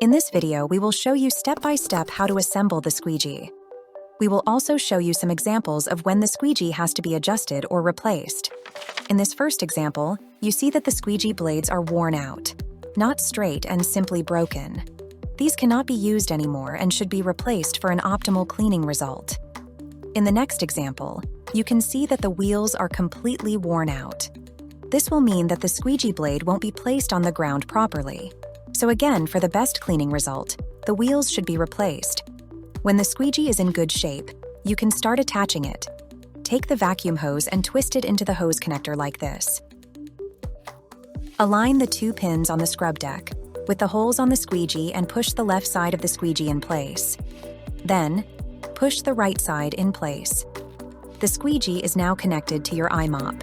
In this video, we will show you step-by-step how to assemble the squeegee. We will also show you some examples of when the squeegee has to be adjusted or replaced. In this first example, you see that the squeegee blades are worn out, not straight and simply broken. These cannot be used anymore and should be replaced for an optimal cleaning result. In the next example, you can see that the wheels are completely worn out. This will mean that the squeegee blade won't be placed on the ground properly. So again, for the best cleaning result, the wheels should be replaced. When the squeegee is in good shape, you can start attaching it. Take the vacuum hose and twist it into the hose connector like this. Align the 2 pins on the scrub deck with the holes on the squeegee and push the left side of the squeegee in place. Then, push the right side in place. The squeegee is now connected to your i-mop.